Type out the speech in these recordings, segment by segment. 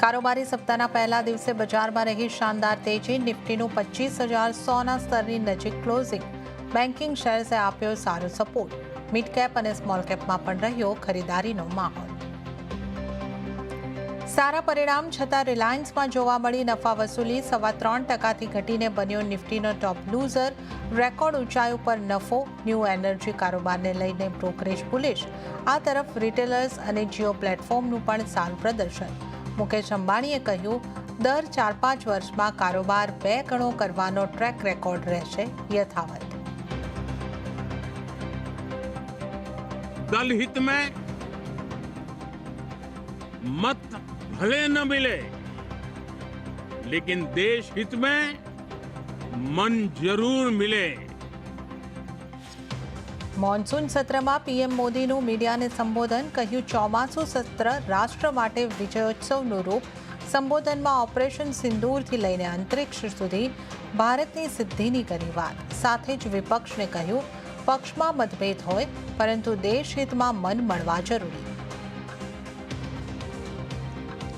કારોબારી સપ્તાહના પહેલા દિવસે બજારમાં રહી શાનદાર તેજી. નિફ્ટીનું 25,100ના સ્તરની નજીક ક્લોઝિંગ. બેન્કિંગ શેર્સે આપ્યો સારો સપોર્ટ. મિડ કેપ અને સ્મોલ કેપમાં પણ રહ્યો ખરીદારીનો માહોલ. સારા પરિણામ છતાં રિલાયન્સમાં જોવા મળી નફા વસૂલી. 3.25% ઘટીને બન્યો નિફ્ટીનો ટોપ લૂઝર. રેકોર્ડ ઊંચાઈ ઉપર નફો. ન્યૂ એનર્જી કારોબારને લઈને બ્રોકરેજ બુલિશ. આ તરફ રિટેલર્સ અને જીઓ પ્લેટફોર્મનું પણ સારું પ્રદર્શન. મુકેશ અંબાણીએ કહ્યું, દર 4-5 વર્ષમાં કારોબાર 2 ગણો કરવાનો ટ્રેક રેકોર્ડ રહેશે યથાવત. दल हित में मत भले न मिले, लेकिन देश हित में मन जरूर मिले. મોન્સૂન સત્રમાં પીએમ મોદીનું મીડિયાને સંબોધન. કહ્યું, ચોમાસું સત્ર રાષ્ટ્ર માટે વિજયોત્સવનું રૂપ. સંબોધનમાં ઓપરેશન સિંદૂરથી લઈને અંતરિક્ષ સુધી ભારતની સિદ્ધિની કરી વાત. સાથે જ વિપક્ષને કહ્યું, પક્ષમાં મતભેદ હોય પરંતુ દેશહિતમાં મન મળવા જરૂરી.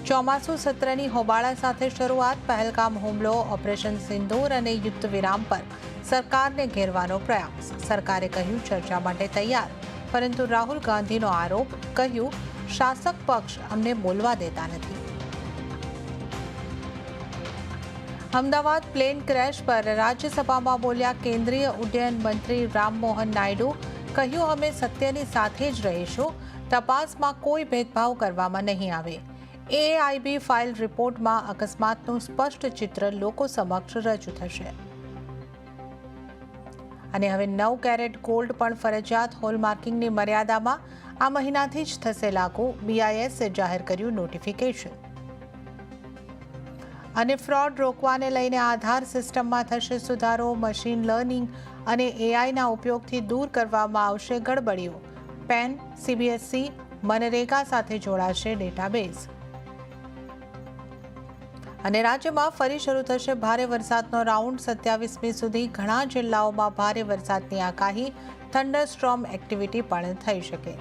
ચોમાસું સત્રની હોબાળા સાથે શરૂઆત. પહેલગામ હુમલો, ઓપરેશન સિંદૂર અને યુદ્ધ વિરામ પર સરકારને ઘેરવાનો પ્રયાસ. સરકારે કહ્યું ચર્ચા માટે તૈયાર, પરંતુ રાહુલ ગાંધીનો આરોપ. કહ્યું, શાસક પક્ષ અમને બોલવા દેતા નથી. અમદાવાદ પ્લેન ક્રેશ પર રાજ્યસભામાં બોલ્યા કેન્દ્રીય ઉડ્ડયન મંત્રી રામમોહન નાયડુ. કહ્યું, અમે સત્યની સાથે જ રહીશું. તપાસમાં કોઈ ભેદભાવ કરવામાં નહીં આવે. એઆઈબી ફાઇલ રિપોર્ટમાં અકસ્માતનું સ્પષ્ટ ચિત્ર લોકો સમક્ષ રજૂ થશે. અને હવે 9 કેરેટ ગોલ્ડ પણ ફરજિયાત હોલમાર્કિંગની મર્યાદામાં. આ મહિનાથી જ થશે લાગુ. બીઆઈએસે જાહેર કર્યું નોટિફિકેશન. અને ફ્રોડ રોકવાને લઈને આધાર સિસ્ટમમાં થશે સુધારો. મશીન લર્નિંગ અને એઆઈના ઉપયોગથી દૂર કરવામાં આવશે ગડબડીઓ. પેન, સીબીએસઈ, મનરેગા સાથે જોડાશે ડેટાબેઝ. અને રાજ્યમાં ફરી શરૂ થશે ભારે વરસાદનો રાઉન્ડ. 27મી સુધી ઘણા જિલ્લાઓમાં ભારે વરસાદની આગાહી. થંડરસ્ટ્રોમ એક્ટિવિટી પણ થઈ શકે.